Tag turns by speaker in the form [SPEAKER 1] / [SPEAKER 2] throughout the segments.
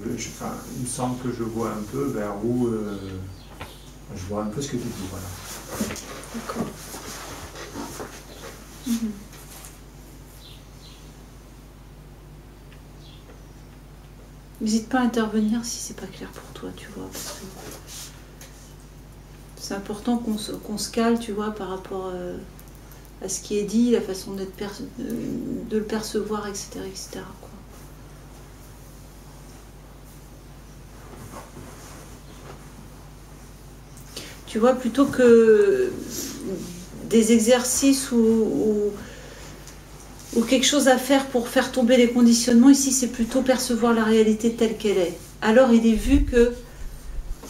[SPEAKER 1] enfin, il me semble que je vois un peu vers où... je vois un peu ce que tu dis, voilà.
[SPEAKER 2] D'accord. N'hésite pas à intervenir si c'est pas clair pour toi, tu vois. Parce que c'est important qu'on se cale, tu vois, par rapport à ce qui est dit, la façon de le percevoir, etc., etc., quoi. Tu vois, plutôt que des exercices ou quelque chose à faire pour faire tomber les conditionnements, ici c'est plutôt percevoir la réalité telle qu'elle est. Alors il est vu que,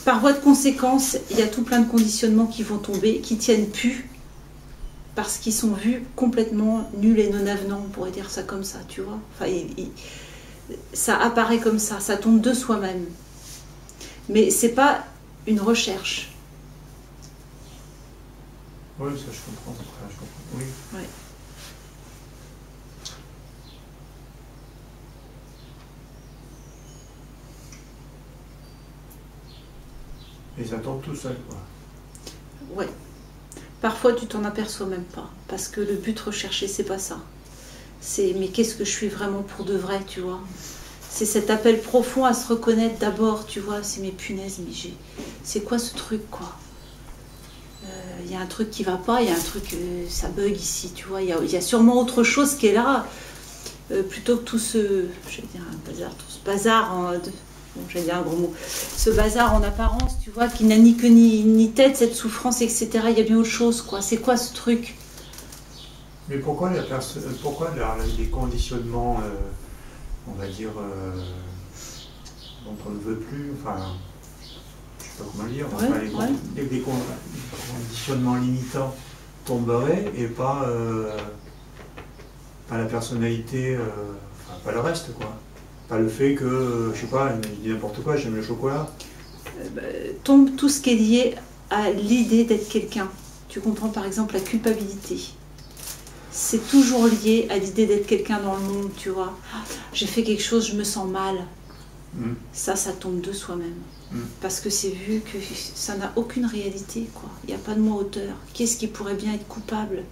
[SPEAKER 2] par voie de conséquence, il y a tout plein de conditionnements qui vont tomber, qui tiennent plus, parce qu'ils sont vus complètement nuls et non avenants, on pourrait dire ça comme ça, tu vois. Enfin, ça apparaît comme ça tombe de soi-même. Mais c'est pas une recherche.
[SPEAKER 1] Oui, ça je comprends. Oui.
[SPEAKER 2] Ouais.
[SPEAKER 1] Et ça tombe tout seul, quoi.
[SPEAKER 2] Ouais. Parfois, tu t'en aperçois même pas. Parce que le but recherché, c'est pas ça. C'est, mais qu'est-ce que je suis vraiment pour de vrai, tu vois. C'est cet appel profond à se reconnaître d'abord, tu vois. C'est mes punaises, mais c'est quoi ce truc, quoi. Il y a un truc qui va pas, il y a un truc, ça bug ici, tu vois. Il y a sûrement autre chose qui est là. Plutôt que tout ce, j'allais dire un bazar, tout ce bazar, bon, j'allais dire un gros mot, ce bazar en apparence, tu vois, qui n'a ni queue ni tête, cette souffrance, etc. Il y a bien autre chose, quoi. C'est quoi ce truc?
[SPEAKER 1] Mais pourquoi les conditionnements, on va dire, dont on ne veut plus, enfin, je sais pas comment le dire,
[SPEAKER 2] Ouais,
[SPEAKER 1] enfin, les conditionnements limitants tomberaient et pas la personnalité, enfin, pas le reste, quoi. Pas le fait que, je sais pas, je dis n'importe quoi, j'aime le chocolat.
[SPEAKER 2] Tombe tout ce qui est lié à l'idée d'être quelqu'un. Tu comprends par exemple la culpabilité. C'est toujours lié à l'idée d'être quelqu'un dans le monde, tu vois. J'ai fait quelque chose, je me sens mal. Ça tombe de soi-même. Parce que c'est vu que ça n'a aucune réalité, quoi. Il n'y a pas de moi auteur. Qu'est-ce qui pourrait bien être coupable?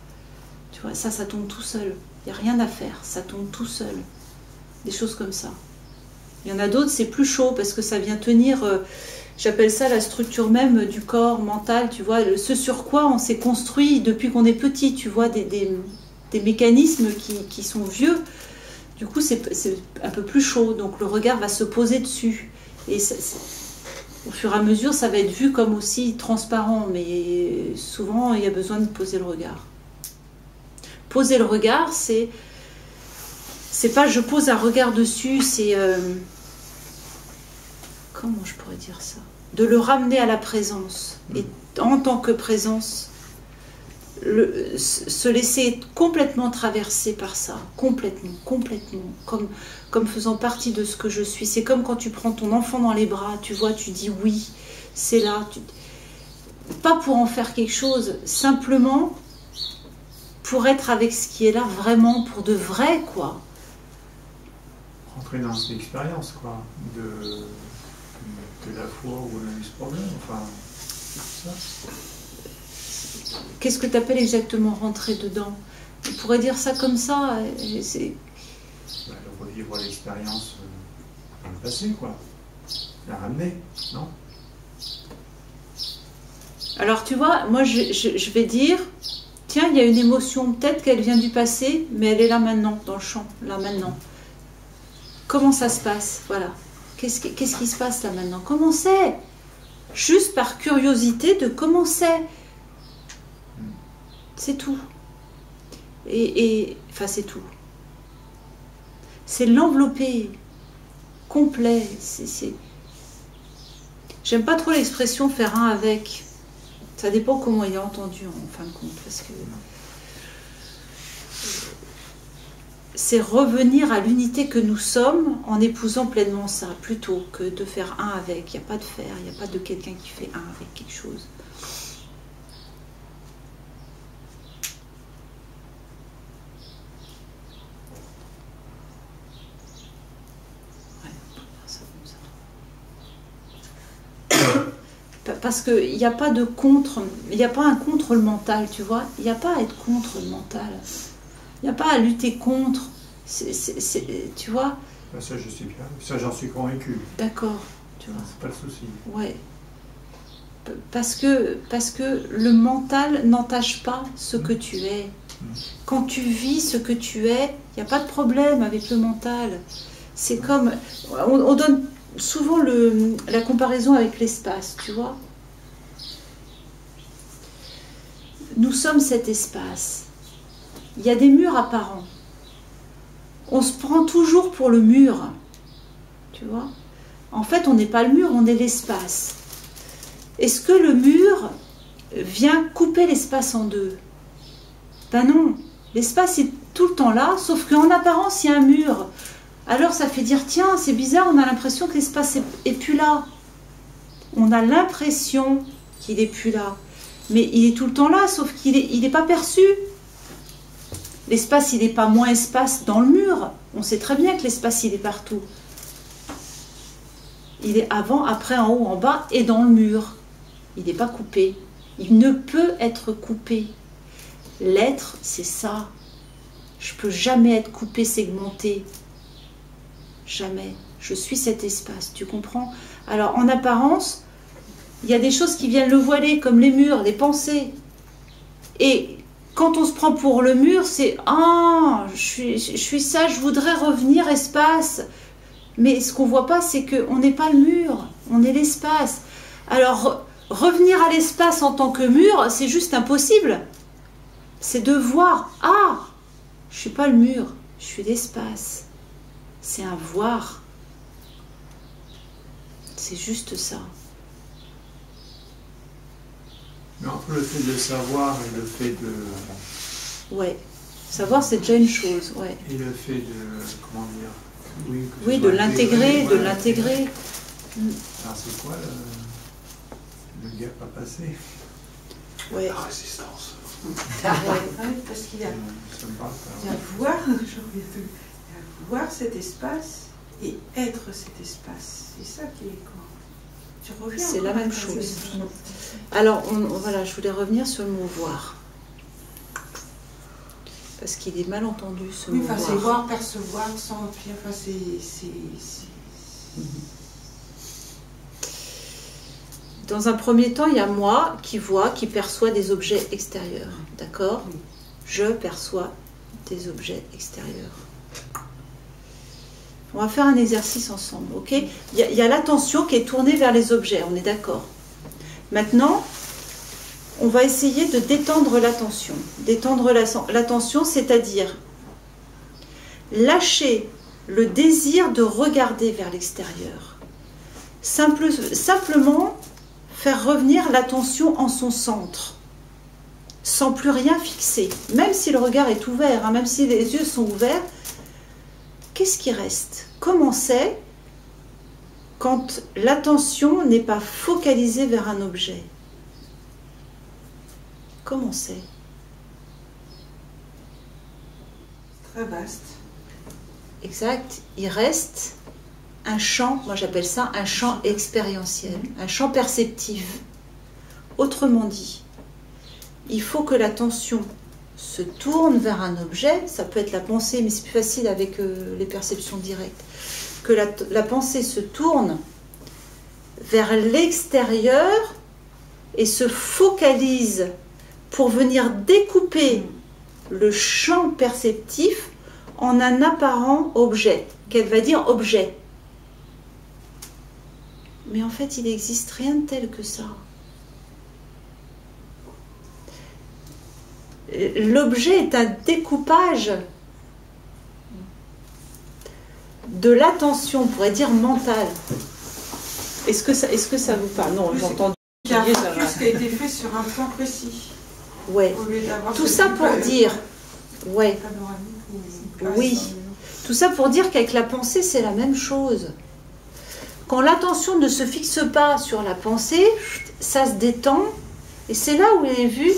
[SPEAKER 2] Tu vois, ça tombe tout seul. Il n'y a rien à faire, ça tombe tout seul. Des choses comme ça. Il y en a d'autres, c'est plus chaud parce que ça vient tenir, j'appelle ça la structure même du corps mental, tu vois, ce sur quoi on s'est construit depuis qu'on est petit, tu vois, des mécanismes qui sont vieux. Du coup, c'est un peu plus chaud, donc le regard va se poser dessus. Et au fur et à mesure, ça va être vu comme aussi transparent, mais souvent, il y a besoin de poser le regard. Poser le regard, c'est pas je pose un regard dessus, c'est comment je pourrais dire ça, de le ramener à la présence, et en tant que présence, se laisser complètement traverser par ça, complètement, comme faisant partie de ce que je suis. C'est comme quand tu prends ton enfant dans les bras, tu vois, tu dis oui, c'est là, pas pour en faire quelque chose, simplement pour être avec ce qui est là vraiment, pour de vrai, quoi.
[SPEAKER 1] Rentrer dans cette expérience, quoi, de la foi où on a eu ce problème, enfin, c'est ça.
[SPEAKER 2] Qu'est-ce que tu appelles exactement rentrer dedans? On pourrait dire ça comme ça, c'est...
[SPEAKER 1] De revivre l'expérience dans le passé, quoi. La ramener, non?
[SPEAKER 2] Alors tu vois, moi je vais dire, tiens, il y a une émotion, peut-être qu'elle vient du passé, mais elle est là maintenant, dans le champ, là maintenant. Comment ça se passe? Voilà. Qu'est-ce qui se passe là maintenant? Comment c'est? Juste par curiosité de comment c'est. C'est tout. Enfin, c'est tout. C'est l'envelopper complet. J'aime pas trop l'expression faire un avec. Ça dépend comment il est entendu en fin de compte. Parce que c'est revenir à l'unité que nous sommes en épousant pleinement ça, plutôt que de faire un avec. Il n'y a pas de faire, il n'y a pas de quelqu'un qui fait un avec quelque chose. Ouais, on peut faire ça comme ça. parce qu'il n'y a pas de contre, il n'y a pas un contre le mental, tu vois. Il n'y a pas à être contre le mental. Il n'y a pas à lutter contre. Tu vois.
[SPEAKER 1] Ben ça, je sais bien. Ça, j'en suis convaincu.
[SPEAKER 2] D'accord, tu vois.
[SPEAKER 1] C'est pas le souci.
[SPEAKER 2] Ouais. Parce que le mental n'entache pas ce que tu es. Quand tu vis ce que tu es, il n'y a pas de problème avec le mental. C'est comme... On donne souvent la comparaison avec l'espace, tu vois. Nous sommes cet espace. Il y a des murs apparents. On se prend toujours pour le mur, tu vois. En fait, on n'est pas le mur, on est l'espace. Est-ce que le mur vient couper l'espace en deux? Ben non, l'espace est tout le temps là, sauf qu'en apparence, il y a un mur. Alors ça fait dire, tiens, c'est bizarre, on a l'impression que l'espace est plus là. On a l'impression qu'il est plus là. Mais il est tout le temps là, sauf qu'il n'est pas perçu. L'espace, il n'est pas moins espace dans le mur. On sait très bien que l'espace, il est partout. Il est avant, après, en haut, en bas et dans le mur. Il n'est pas coupé. Il ne peut être coupé. L'être, c'est ça. Je ne peux jamais être coupé, segmenté. Jamais. Je suis cet espace, tu comprends? Alors, en apparence, il y a des choses qui viennent le voiler, comme les murs, les pensées. Et quand on se prend pour le mur, c'est « Ah, je suis ça, je voudrais revenir espace ». Mais ce qu'on ne voit pas, c'est qu'on n'est pas le mur, on est l'espace. Alors, revenir à l'espace en tant que mur, c'est juste impossible. C'est de voir « Ah, je ne suis pas le mur, je suis l'espace ». C'est un voir. C'est juste ça.
[SPEAKER 1] Mais entre le fait de savoir et le fait de...
[SPEAKER 2] Ouais. Savoir, c'est déjà une chose, ouais.
[SPEAKER 1] Et le fait de... Comment dire?
[SPEAKER 2] Oui, de l'intégrer, de l'intégrer.
[SPEAKER 1] Alors c'est quoi le gap à passer?
[SPEAKER 2] Ouais.
[SPEAKER 1] La résistance.
[SPEAKER 3] Ouais, parce qu'il y a,
[SPEAKER 1] Ça me parle pas.
[SPEAKER 3] il y a voir, il y a voir cet espace et être cet espace. C'est ça qui est quoi. Tu reviens.
[SPEAKER 2] C'est la même chose. Alors, voilà, je voulais revenir sur le mot voir. Parce qu'il est mal entendu, ce mot
[SPEAKER 3] enfin,
[SPEAKER 2] voir.
[SPEAKER 3] c'est voir, percevoir, sentir, enfin,
[SPEAKER 2] Dans un premier temps, il y a moi qui vois, qui perçoit des objets extérieurs. D'accord?
[SPEAKER 3] Oui.
[SPEAKER 2] Je perçois des objets extérieurs. On va faire un exercice ensemble, ok? Il y a l'attention qui est tournée vers les objets, on est d'accord? Maintenant, on va essayer de détendre l'attention. Détendre l'attention, c'est-à-dire lâcher le désir de regarder vers l'extérieur. Simplement faire revenir l'attention en son centre, sans plus rien fixer. Même si le regard est ouvert, hein, même si les yeux sont ouverts, qu'est-ce qui reste? Comment c'est quand l'attention n'est pas focalisée vers un objet? Comment c'est?
[SPEAKER 3] très vaste.
[SPEAKER 2] Exact. Il reste un champ, moi j'appelle ça un champ expérientiel, un champ perceptif. Autrement dit, il faut que l'attention se tourne vers un objet, ça peut être la pensée, mais c'est plus facile avec les perceptions directes, que la pensée se tourne vers l'extérieur et se focalise pour venir découper le champ perceptif en un apparent objet, qu'elle va dire objet. Mais en fait, il n'existe rien de tel que ça. L'objet est un découpage de l'attention, on pourrait dire mentale. Est-ce que ça vous parle? Non, j'entends.
[SPEAKER 3] Il y a un focus qui a été fait sur un point précis.
[SPEAKER 2] Ouais. Tout ça pour dire. Ouais. Oui. Tout ça pour dire qu'avec la pensée, c'est la même chose. Quand l'attention ne se fixe pas sur la pensée, ça se détend. Et c'est là où il est vu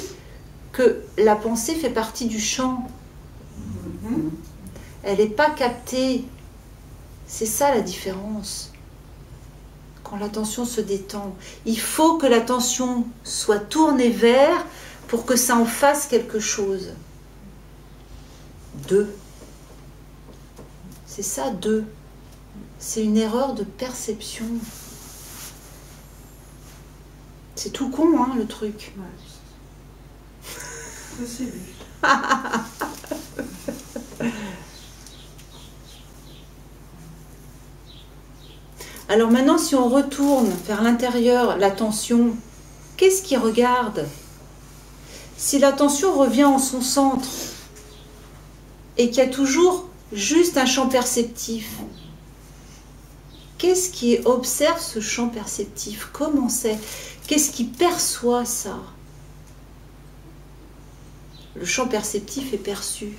[SPEAKER 2] que la pensée fait partie du champ. Elle n'est pas captée. C'est ça la différence. quand l'attention se détend. Il faut que l'attention soit tournée vers pour que ça en fasse quelque chose. 2. C'est ça, 2. C'est une erreur de perception. C'est tout con, hein, le truc.
[SPEAKER 3] Ouais. Ça, c'est vu.
[SPEAKER 2] Alors maintenant, si on retourne vers l'intérieur, l'attention, qu'est-ce qui regarde? Si l'attention revient en son centre et qu'il y a toujours juste un champ perceptif, qu'est-ce qui observe ce champ perceptif? Comment c'est? Qu'est-ce qui perçoit ça? Le champ perceptif est perçu.